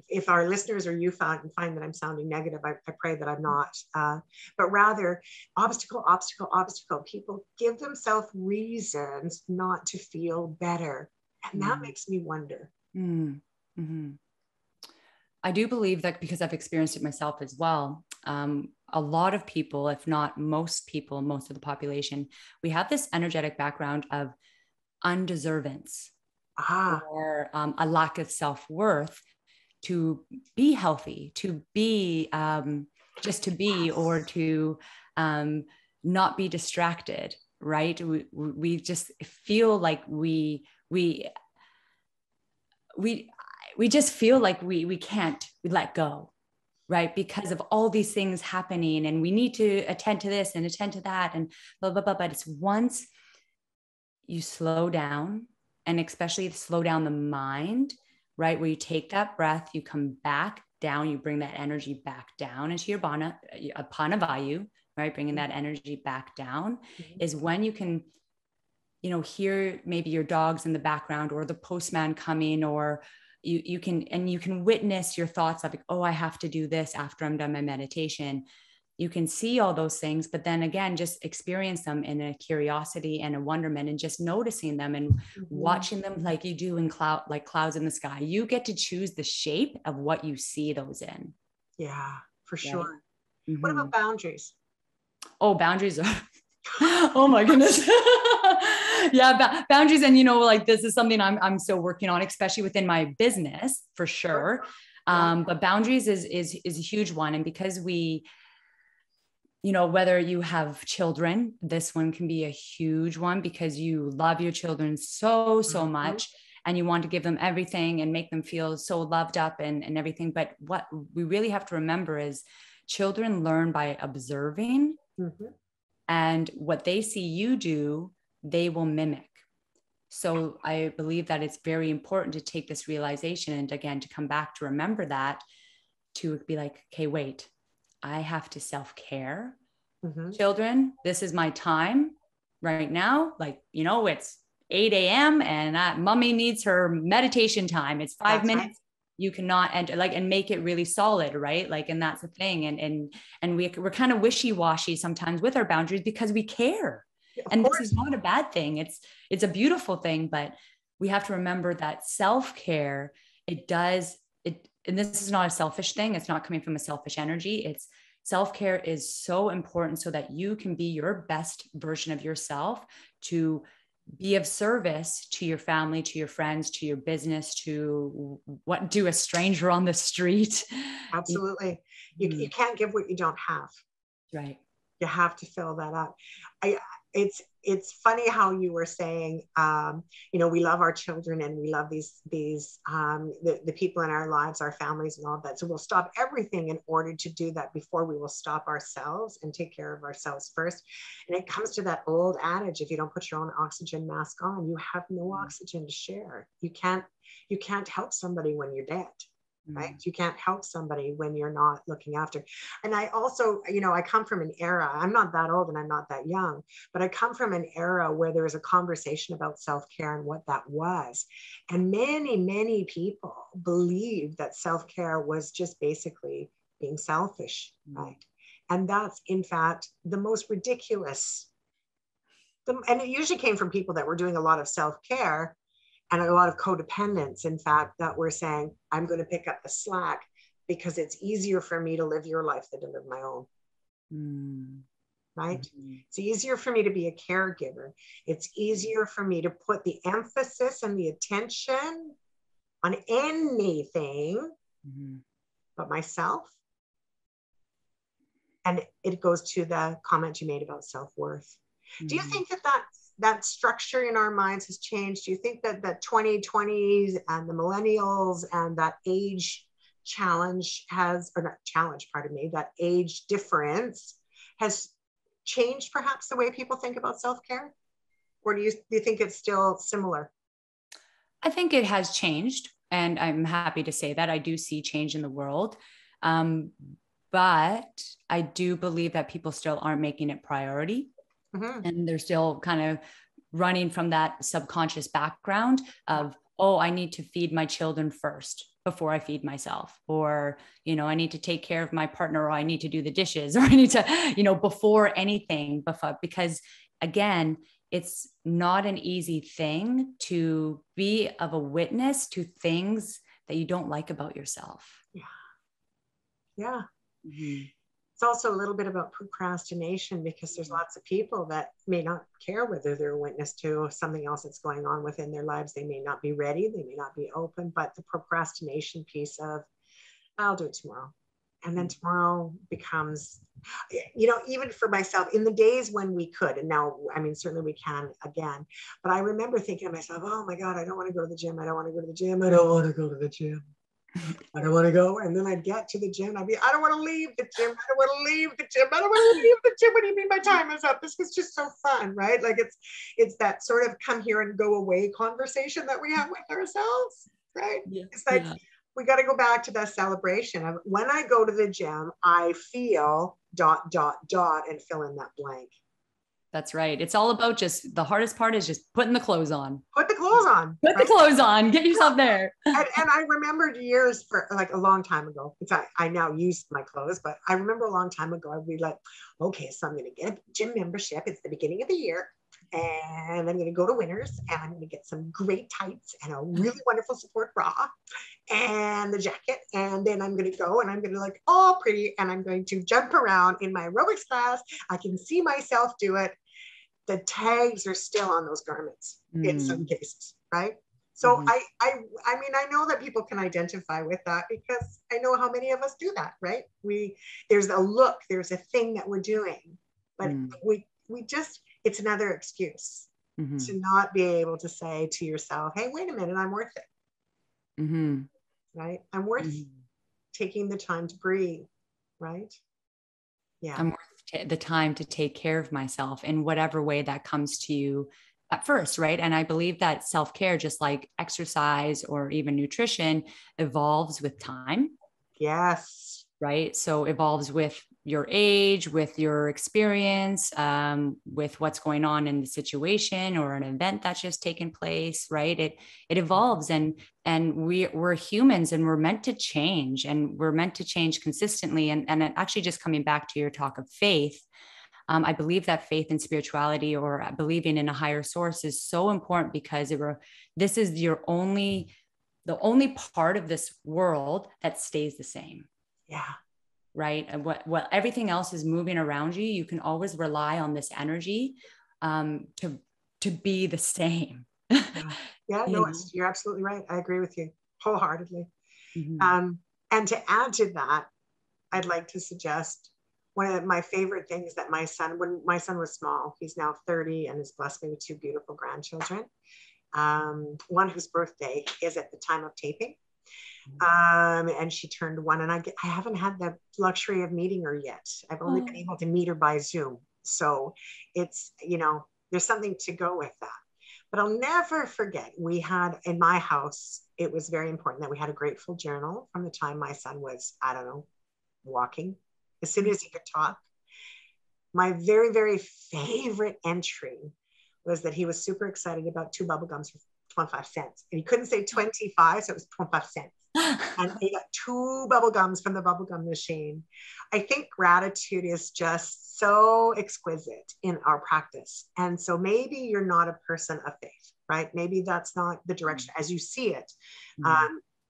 if our listeners or you find that I'm sounding negative, I pray that I'm not, but rather obstacle, obstacle, obstacle. People give themselves reasons not to feel better. And that makes me wonder. I do believe that, because I've experienced it myself as well. A lot of people, if not most people, most of the population, we have this energetic background of undeservance or a lack of self-worth to be healthy, to be just to be, or to not be distracted, right? We just feel like we just feel like we can't let go, right? Because of all these things happening, and we need to attend to this and attend to that and blah, blah, blah. But it's once you slow down, and especially slow down the mind, right? Where you take that breath, you come back down, you bring that energy back down into your apana vayu, right? Bringing that energy back down is when you can, hear maybe your dogs in the background, or the postman coming, or you can witness your thoughts of like, oh, I have to do this after I'm done my meditation. You can see all those things, but then again, just experience them in a curiosity and a wonderment, and just noticing them and watching them like you do in clouds in the sky. You get to choose the shape of what you see those in. Yeah, for sure. Right? What about boundaries? Oh, boundaries are, oh my goodness. Yeah, boundaries. And, like this is something I'm still working on, especially within my business for sure. But boundaries is a huge one. And because we, whether you have children, this one can be a huge one, because you love your children so much, and you want to give them everything and make them feel so loved up and everything. But what we really have to remember is children learn by observing, and what they see you do, they will mimic. So I believe that it's very important to take this realization, and again, to come back to remember that, to be like, okay, wait, I have to self-care. Children, this is my time right now. Like, it's 8 a.m. and mommy needs her meditation time. It's 5 minutes. Right. You cannot enter, and make it really solid, right? And that's the thing. And we're kind of wishy-washy sometimes with our boundaries, because we care. And this is not a bad thing. It's a beautiful thing, but we have to remember that self-care, and this is not a selfish thing. It's not coming from a selfish energy. Self-care is so important so that you can be your best version of yourself, to be of service to your family, to your friends, to your business, to a stranger on the street. Absolutely. You can't give what you don't have. Right. You have to fill that up. It's funny how you were saying, we love our children, and we love the people in our lives, our families and all that. So we'll stop everything in order to do that before we will stop ourselves and take care of ourselves first. And it comes to that old adage, if you don't put your own oxygen mask on, you have no oxygen to share. You can't help somebody when you're dead. Right? You can't help somebody when you're not looking after. And I also, I come from an era, I'm not that old and I'm not that young, but I come from an era where there was a conversation about self-care and what that was. And many, many people believed that self-care was just basically being selfish, right? And that's in fact the most ridiculous. And it usually came from people that were doing a lot of self-care and a lot of codependence, in fact, that we're saying, I'm going to pick up the slack because it's easier for me to live your life than to live my own. Right? It's easier for me to be a caregiver. It's easier for me to put the emphasis and the attention on anything but myself. And it goes to the comment you made about self-worth. Do you think that structure in our minds has changed? Do you think that 2020s and the millennials and that age challenge that age difference has changed perhaps the way people think about self-care? Or do you think it's still similar? I think it has changed, and I'm happy to say that I do see change in the world. But I do believe that people still aren't making it priority. And they're still kind of running from that subconscious background of, oh, I need to feed my children first before I feed myself, or, you know, I need to take care of my partner, or I need to do the dishes, or I need to, you know, before anything, because again, it's not an easy thing to be of a witness to things that you don't like about yourself. Yeah. Yeah. Mm-hmm. It's also a little bit about procrastination, because there's lots of people that may not care whether they're a witness to something else that's going on within their lives. They may not be ready, they may not be open, but the procrastination piece of, I'll do it tomorrow. And then tomorrow becomes, you know, even for myself, in the days when we could, and now, I mean, certainly we can again, but I remember thinking to myself, oh my God, I don't want to go to the gym. I don't want to go to the gym. I don't want to go to the gym. I don't want to go. And then I'd get to the gym. I'd be, I don't want to leave the gym. I don't want to leave the gym. I don't want to leave the gym. What do you mean my time is up? This was just so fun, right? Like it's that sort of come here and go away conversation that we have with ourselves, right? Yeah. It's like, we got to go back to that celebration of, when I go to the gym, I feel ... and fill in that blank. That's right. It's all about just, the hardest part is just putting the clothes on. Put the clothes on. Put the clothes on. Get yourself there. And I remembered years, for like a long time ago, because I now use my clothes, but I remember a long time ago, I'd be like, okay, so I'm going to get a gym membership. It's the beginning of the year. And I'm going to go to Winners, and I'm going to get some great tights and a really wonderful support bra and the jacket. And then I'm going to go and I'm going to look all pretty, and I'm going to jump around in my aerobics class. I can see myself do it. The tags are still on those garments in some cases, right? So I mean, I know that people can identify with that, because I know how many of us do that, right? There's a look, there's a thing that we're doing, but we just, it's another excuse to not be able to say to yourself, hey, wait a minute, I'm worth it, right? I'm worth taking the time to breathe, right? Yeah. I'm worth the time to take care of myself in whatever way that comes to you at first, right? And I believe that self-care, just like exercise or even nutrition, evolves with time. Yes. Right. So evolves with your age, with your experience, with what's going on in the situation or an event that's just taken place. Right. It evolves, and we're humans, and we're meant to change, and we're meant to change consistently. And actually, just coming back to your talk of faith, I believe that faith and spirituality, or believing in a higher source, is so important, because this is the only part of this world that stays the same. Yeah. Right. And what everything else is moving around you, you can always rely on this energy to be the same. Yeah, no, you're absolutely right. I agree with you wholeheartedly. And to add to that, I'd like to suggest one of my favorite things that when my son was small, he's now 30 and has blessed me with 2 beautiful grandchildren. One whose birthday is at the time of taping. And she turned 1, and I haven't had the luxury of meeting her yet. I've only been able to meet her by Zoom. So it's, you know, there's something to go with that. But I'll never forget, we had in my house, it was very important that we had a grateful journal from the time my son was, I don't know, walking. As soon as he could talk, my very, very favorite entry was that he was super excited about 2 bubble gums for 25 cents. And he couldn't say 25, so it was 25 cents. And he got 2 bubble gums from the bubblegum machine. I think gratitude is just so exquisite in our practice. And so maybe you're not a person of faith, right? Maybe that's not the direction as you see it.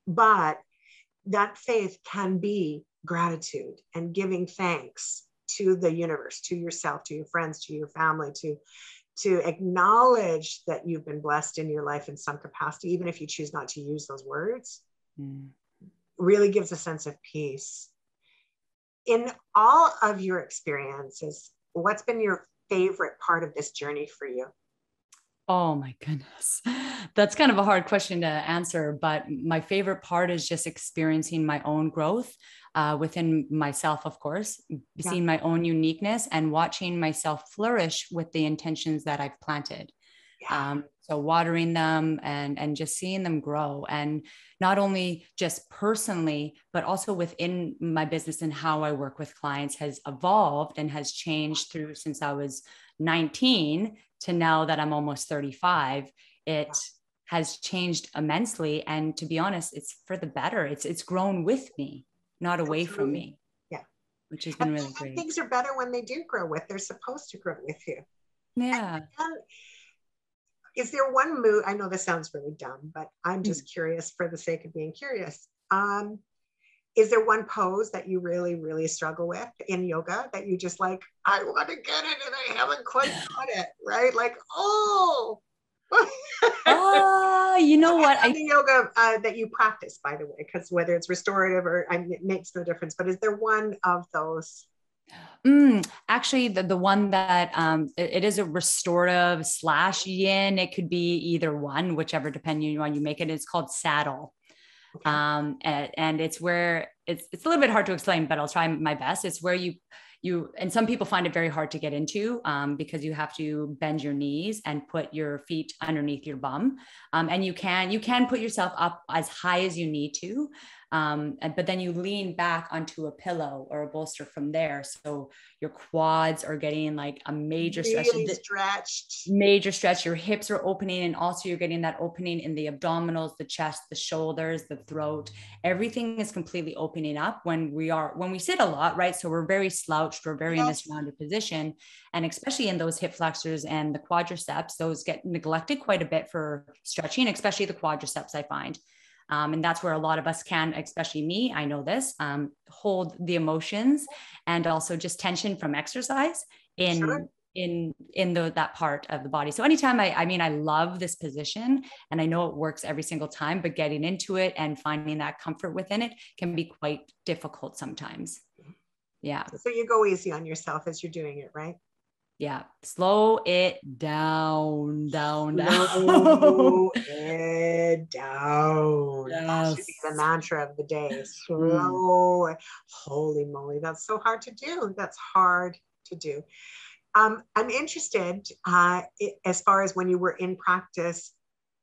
But that faith can be gratitude and giving thanks to the universe, to yourself, to your friends, to your family, to acknowledge that you've been blessed in your life in some capacity, even if you choose not to use those words, really gives a sense of peace. In all of your experiences, what's been your favorite part of this journey for you? Oh my goodness. That's kind of a hard question to answer, but my favorite part is just experiencing my own growth within myself, of course, seeing my own uniqueness and watching myself flourish with the intentions that I've planted. So watering them and just seeing them grow, and not only just personally, but also within my business and how I work with clients has evolved and has changed through since I was 19 to now that I'm almost 35, it has changed immensely. And to be honest, it's for the better. It's grown with me, not away from me. Yeah. Which has been really great. Things are better when they do grow with, they're supposed to grow with you. Yeah. And is there one move? I know this sounds really dumb, but I'm just curious for the sake of being curious. Is there one pose that you really, really struggle with in yoga that you just like, I want to get it and I haven't quite got it, right? Like, oh. You know what? The yoga that you practice, by the way, because whether it's restorative or it makes no difference, but is there one of those? Actually, the one that it is a restorative / yin. It could be either one, whichever depending on you make it. It's called saddle. Okay. And it's where it's a little bit hard to explain, but I'll try my best. It's where you and some people find it very hard to get into because you have to bend your knees and put your feet underneath your bum. And you can put yourself up as high as you need to. But then you lean back onto a pillow or a bolster from there. So your quads are getting like a major major stretch. Your hips are opening. And also you're getting that opening in the abdominals, the chest, the shoulders, the throat. Everything is completely opening up when we sit a lot, right? So we're very slouched. We're very in this rounded position. And especially in those hip flexors and the quadriceps, those get neglected quite a bit for stretching, especially the quadriceps, I find. And that's where a lot of us can, especially me, I know this, hold the emotions and also just tension from exercise in that part of the body. So anytime I love this position and I know it works every single time, but getting into it and finding that comfort within it can be quite difficult sometimes. Yeah. So you go easy on yourself as you're doing it, right? Yeah. Slow it down. Slow it down. Yes. That should be the mantra of the day. Slow. Holy moly. That's so hard to do. That's hard to do. I'm interested as far as when you were in practice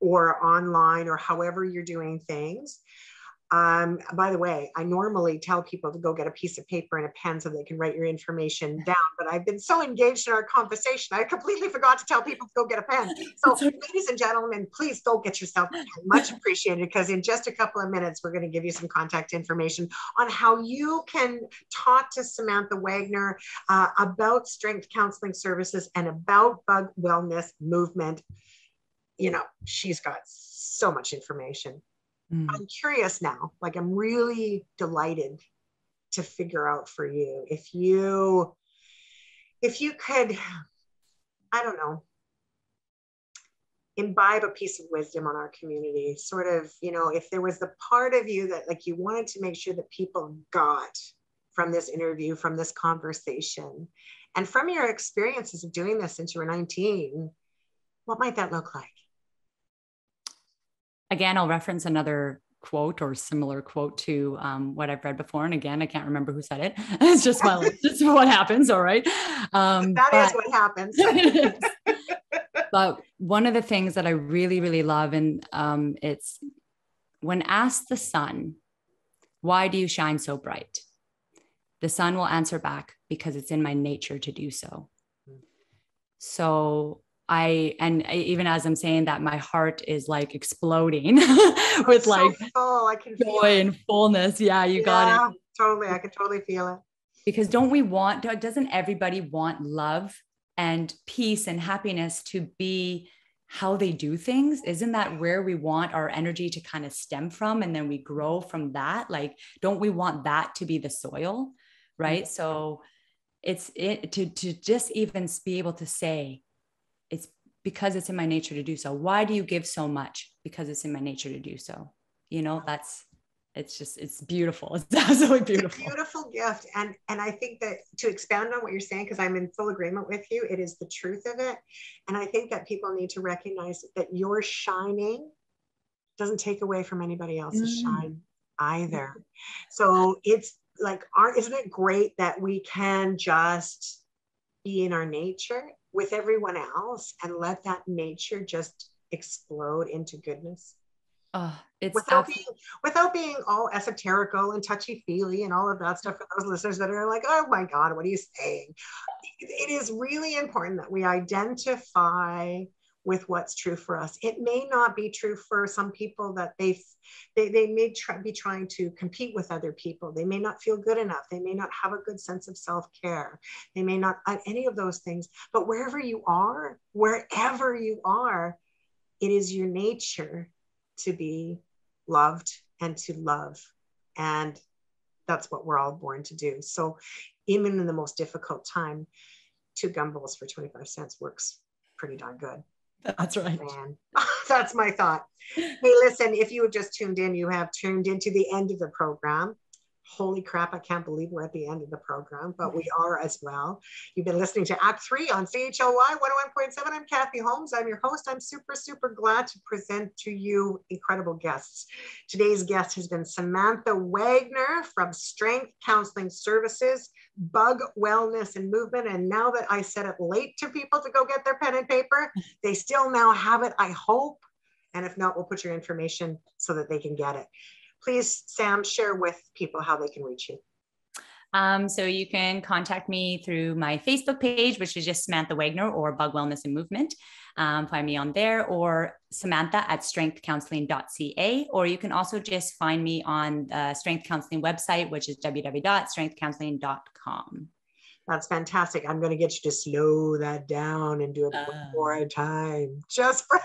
or online or however you're doing things. By the way, I normally tell people to go get a piece of paper and a pen so they can write your information down, but I've been so engaged in our conversation, I completely forgot to tell people to go get a pen. So ladies and gentlemen, please go get yourself a pen. Much appreciated, because in just a couple of minutes, we're going to give you some contact information on how you can talk to Samantha Waagenaar about strength counseling services and about bug wellness movement. You know, she's got so much information. I'm curious now, like I'm really delighted to figure out for you, if you could, I don't know, imbibe a piece of wisdom on our community, sort of, you know, if there was the part of you that like you wanted to make sure that people got from this interview, from this conversation, and from your experiences of doing this since you were 19, what might that look like? Again, I'll reference another quote or similar quote to what I've read before. And again, I can't remember who said it. It's just what happens. All right. That is what happens. But one of the things that I really, really love, and it's when asked the sun, why do you shine so bright? The sun will answer back, because it's in my nature to do so. So even as I'm saying that, my heart is like exploding with so like full. I can feel joy and fullness. Yeah, you got it. Totally. I can totally feel it. Because doesn't everybody want love and peace and happiness to be how they do things? Isn't that where we want our energy to kind of stem from? And then we grow from that. Like, don't we want that to be the soil? Right. Mm-hmm. So to just even be able to say, it's because it's in my nature to do so. Why do you give so much? Because it's in my nature to do so. You know, it's beautiful. It's absolutely beautiful. It's a beautiful gift. And I think that to expand on what you're saying, because I'm in full agreement with you, it is the truth of it. And I think that people need to recognize that your shining doesn't take away from anybody else's shine either. So it's like, isn't it great that we can just be in our nature with everyone else and let that nature just explode into goodness? Oh, it's without being without being all esoterical and touchy-feely and all of that stuff for those listeners that are like, oh my God, what are you saying? It is really important that we identify with what's true for us. It may not be true for some people, that they may be trying to compete with other people. They may not feel good enough. They may not have a good sense of self-care. They may not any of those things. But wherever you are, it is your nature to be loved and to love. And that's what we're all born to do. So even in the most difficult time, 2 gumballs for 25 cents works pretty darn good. That's right. Man, that's my thought. Hey, listen, if you have just tuned in, you have tuned into the end of the program. Holy crap, I can't believe we're at the end of the program, but we are as well. You've been listening to Act 3 on CHLY 101.7. I'm Kathy Holmes. I'm your host. I'm super, super glad to present to you incredible guests. Today's guest has been Samantha Waagenaar from Strength Counselling Services, Bug Wellness and Movement. And now that I set it late to people to go get their pen and paper, they still now have it, I hope. And if not, we'll put your information so that they can get it. Please, Sam, share with people how they can reach you. So you can contact me through my Facebook page, which is just Samantha Waagenaar, or Bug Wellness and Movement. Find me on there, or Samantha at strengthcounseling.ca, or you can also just find me on the Strength Counseling website, which is www.strengthcounseling.com. That's fantastic. I'm going to get you to slow that down and do it one more time. Just for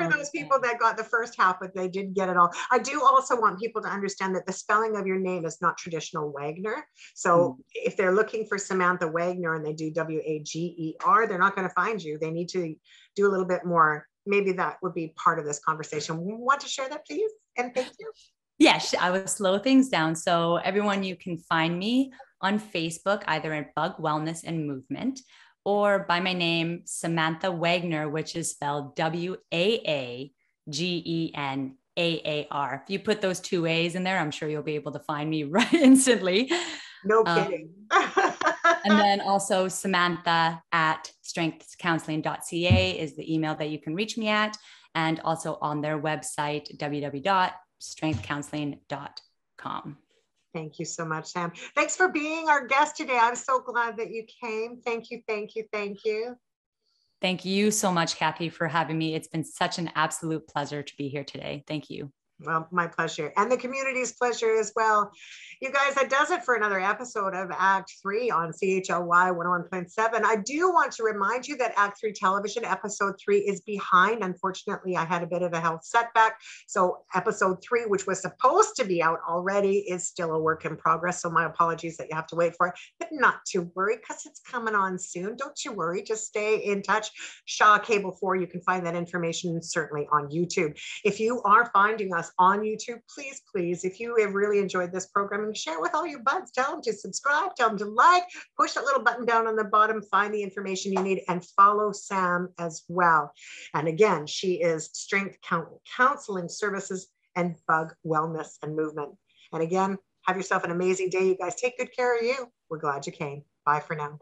those people that got the first half, but they didn't get it all. I do also want people to understand that the spelling of your name is not traditional Waagenaar. So if they're looking for Samantha Waagenaar and they do Waageer, they're not going to find you. They need to do a little bit more. Maybe that would be part of this conversation. Want to share that, please? And thank you. Yes, I will slow things down. So everyone, you can find me on Facebook, either at Bug Wellness and Movement, or by my name, Samantha Waagenaar, which is spelled Waagenaar. If you put those 2 A's in there, I'm sure you'll be able to find me right instantly. No kidding. And then also Samantha at strengthcounseling.ca is the email that you can reach me at. And also on their website, www.strengthcounseling.com. Thank you so much, Sam. Thanks for being our guest today. I'm so glad that you came. Thank you, thank you, thank you. Thank you so much, Kathy, for having me. It's been such an absolute pleasure to be here today. Thank you. Well, my pleasure, and the community's pleasure as well. You guys, that does it for another episode of Act 3 on CHLY 101.7. I do want to remind you that Act 3 television episode 3 is behind. Unfortunately, I had a bit of a health setback. So episode 3, which was supposed to be out already, is still a work in progress. So my apologies that you have to wait for it, but not to worry, because it's coming on soon. Don't you worry, just stay in touch. Shaw Cable 4, you can find that information certainly on YouTube. If you are finding us on YouTube, please, if you have really enjoyed this programming, share it with all your buds. Tell them to subscribe, tell them to like, push that little button down on the bottom, find the information you need, and follow Sam as well. And again, she is Strength Counseling Services and Bug Wellness and Movement. And again, have yourself an amazing day. You guys take good care of you. We're glad you came. Bye for now.